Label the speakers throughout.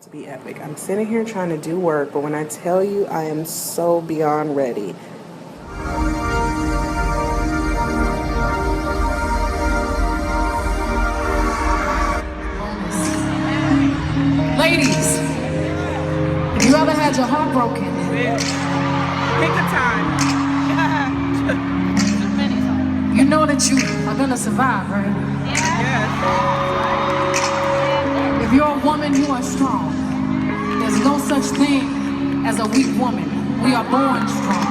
Speaker 1: To be epic. I'm sitting here trying to do work, but when I tell you I am so beyond ready.
Speaker 2: Ladies, if you ever had your heart broken,
Speaker 1: Pick a time.
Speaker 2: you know that you are gonna survive, right?
Speaker 1: Yes.
Speaker 2: If you're a woman, you are strong. There's no such thing as a weak woman. We are born strong.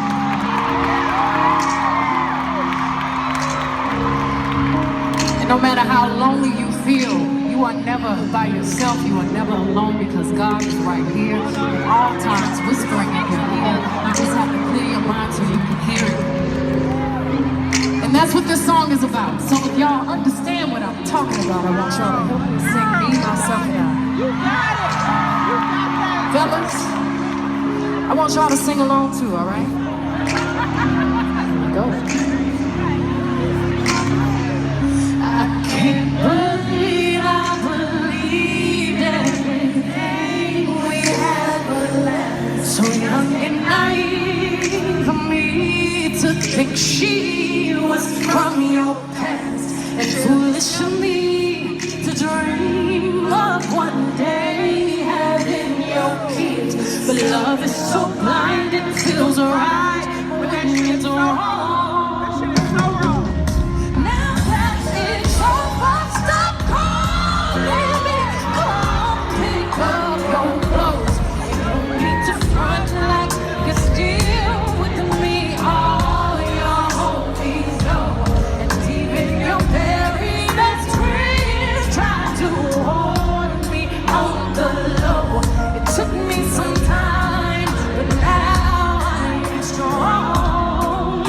Speaker 2: And no matter how lonely you feel, you are never by yourself. You are never alone because God is right here at all times, whispering in your ear. You just have to clear your mind so you can hear it. And that's what this song is about. So if y'all understand what I'm talking about, I want y'all to help me sing Me, Myself, and I.
Speaker 1: You got it. You got that.
Speaker 2: Fellas, I want y'all to sing along too, all right? Here we go. I can't believe I believed everything we had but left. So young and naive for me to think she was from your past, and foolish of me to dream of one day having your kids. But love is so blind, it feels right when it's wrong. Now that it's over, stop calling me. Come pick up your clothes. You don't need to front like you're still with me. All your homies know, and even your very best friends try to hold me on the low. It took me some time, but now I'm strong.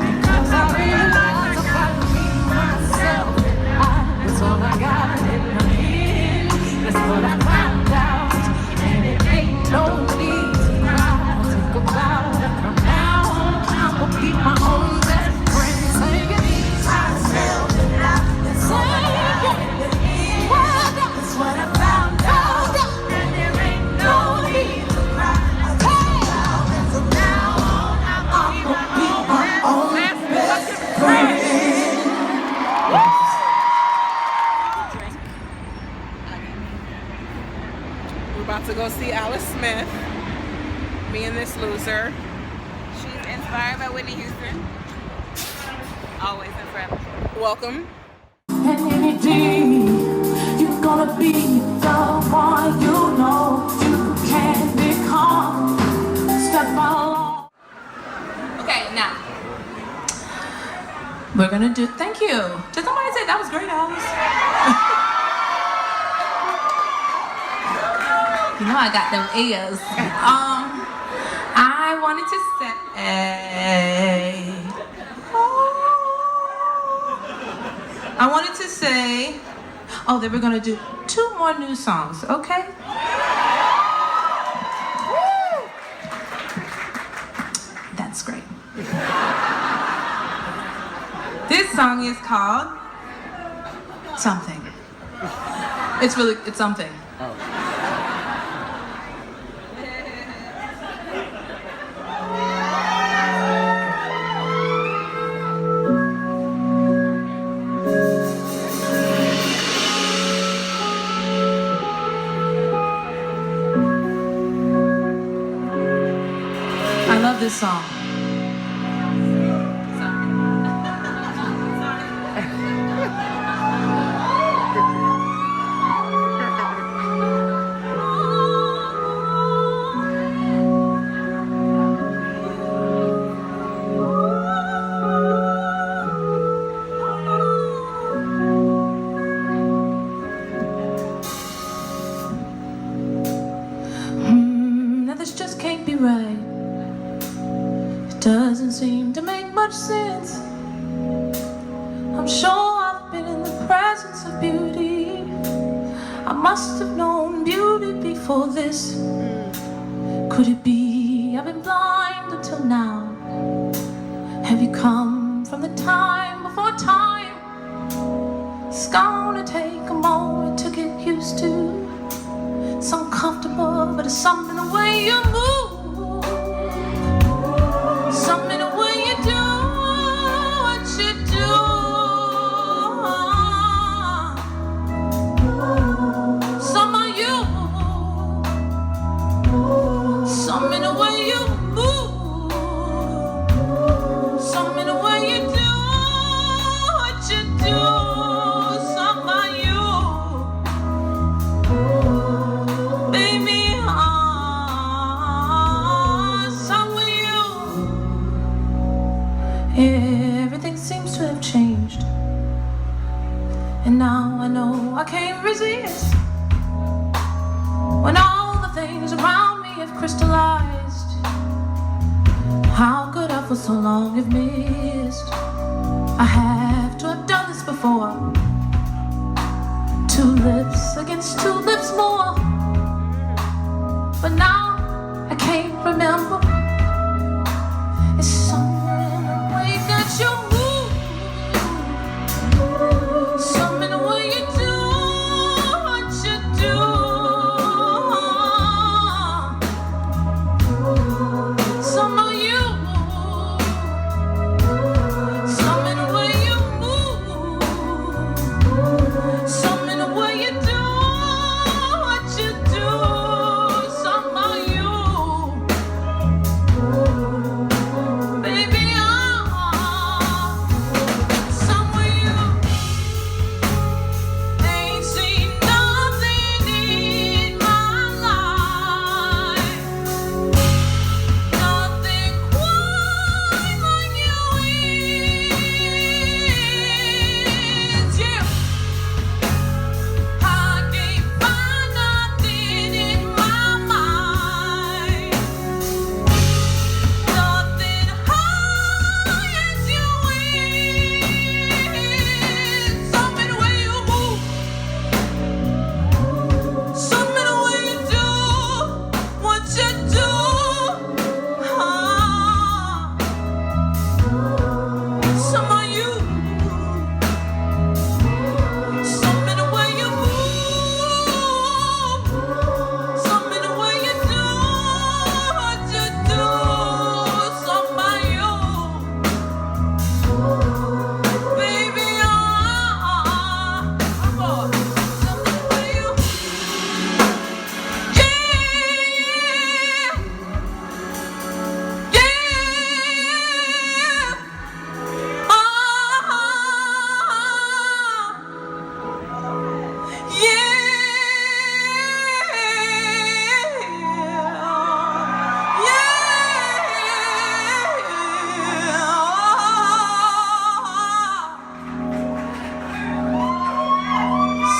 Speaker 2: Because I realized about me, myself, and I was all I got in the end. That's what I found out, and it ain't no need to cry. Think about it from now on. I will be my own best friend. Sing it, myself, and I. Sing it, well, that's what I found out, and there ain't no need to cry. Hey, from now on, I will be my own best friend.
Speaker 1: We're about to go see Alice Smith. Me and this loser.
Speaker 3: She's inspired by Whitney Houston. Always and forever.
Speaker 1: Welcome.
Speaker 2: And any day, you're gonna be the one you know you can become. Step along.
Speaker 3: Okay, now.
Speaker 2: We're gonna do. Thank you. Did somebody say that was great, Alice?
Speaker 3: You know I got them ears. I wanted to say. I wanted to say. Oh, they were gonna do 2 more new songs, okay? That's great. This song is called Something. It's something. I love this song.
Speaker 2: Now this just can't be right. It doesn't seem to make much sense. I'm sure I've been in the presence of beauty. I must have known beauty before this. Could it be I've been blind until now? Have you come from the time before time? It's gonna take a moment to get used to some comfort.
Speaker 3: something the way you move, something the way you do what you do. Some of you, something the way you move, something the way you do what you do. Some of you, baby, some of you. Everything seems to have changed, and now I know I can't resist. When all the things around me have crystallized, how could I for so long have missed? I have to have done this before. 2 lips against 2 lips more. But now I can't remember. It's somewhere in the way that you move, something the way you do what you do. Some of you, something the way you move, something the way you do what you do. Some of you, baby, some of you ain't seen nothing in my life, nothing quite like you is. Yeah, I can't find nothing in my mind, nothing high as you is. Something the way you move, something the way you do what you do. Some of you, something the way you move, something the way you do what you do. Some of you, baby, come on, something the way you, yeah, yeah,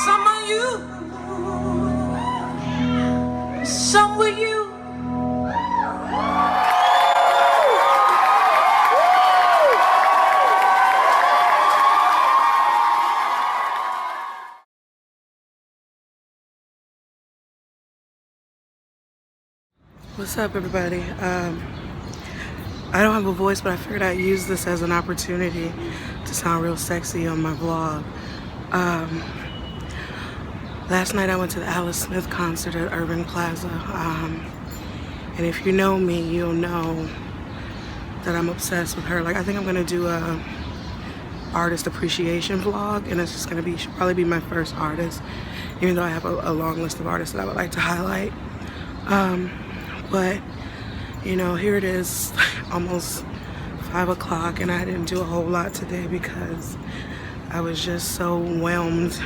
Speaker 3: some of you, some of you.
Speaker 1: What's up, everybody? I don't have a voice, but I figured I'd use this as an opportunity to sound real sexy on my vlog. Last night I went to the Alice Smith concert at Urban Plaza. And if you know me, you'll know that I'm obsessed with her. Like, I think I'm gonna do a artist appreciation vlog, and it's just gonna be, she'll probably be my first artist, even though I have a long list of artists that I would like to highlight. But you know, here it is, almost 5 o'clock, and I didn't do a whole lot today because I was just so whelmed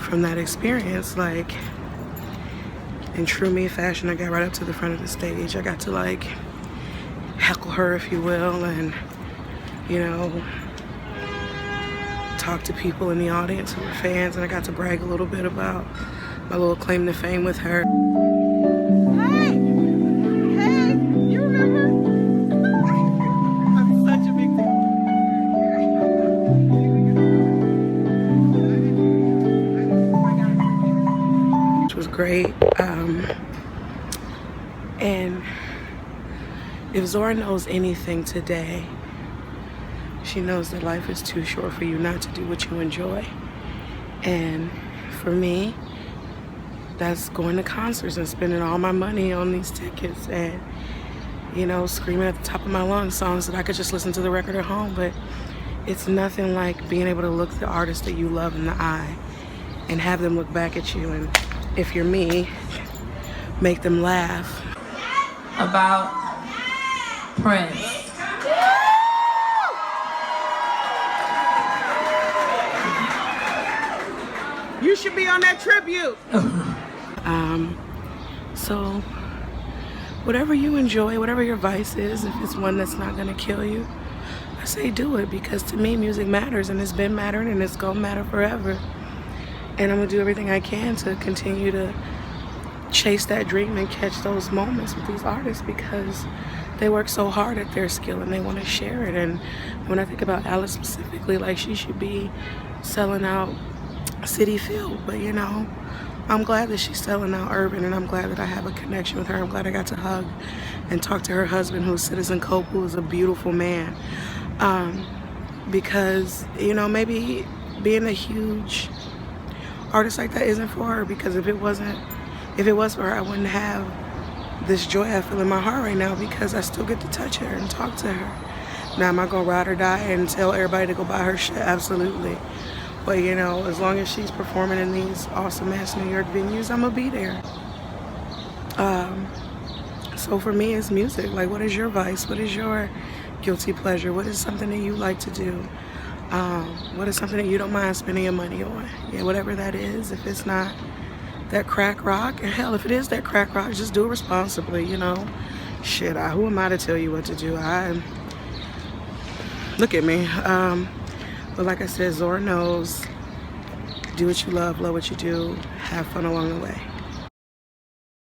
Speaker 1: from that experience. Like, in true me fashion, I got right up to the front of the stage. I got to like heckle her, if you will, and you know, talk to people in the audience who were fans, and I got to brag a little bit about my little claim to fame with her. Great. And if Zora knows anything today, she knows that life is too short for you not to do what you enjoy. And for me, that's going to concerts and spending all my money on these tickets and, you know, screaming at the top of my lungs songs that I could just listen to the record at home. But it's nothing like being able to look the artist that you love in the eye and have them look back at you, and if you're me, make them laugh.
Speaker 3: About Prince.
Speaker 1: You should be on that tribute. So whatever you enjoy, whatever your vice is, if it's one that's not gonna kill you, I say do it, because to me music matters, and it's been mattering, and it's gonna matter forever. And I'm gonna do everything I can to continue to chase that dream and catch those moments with these artists, because they work so hard at their skill and they want to share it. And when I think about Alice specifically, like, she should be selling out City Field, but you know, I'm glad that she's selling out urban, and I'm glad that I have a connection with her. I'm glad I got to hug and talk to her husband, who's Citizen Cope, who is a beautiful man. Because, you know, maybe being a huge artist like that isn't for her, because if it was for her, I wouldn't have this joy I feel in my heart right now, because I still get to touch her and talk to her. Now, am I gonna ride or die and tell everybody to go buy her shit? Absolutely. But you know, as long as she's performing in these awesome ass New York venues, I'm gonna be there. So for me, it's music. Like, what is your vice? What is your guilty pleasure? What is something that you like to do? What is something that you don't mind spending your money on? Yeah, whatever that is. If it's not that crack rock, and hell, if it is that crack rock, just do it responsibly, you know? Shit, who am I to tell you what to do? Look at me. But like I said, Zora knows, do what you love what you do, have fun along the way.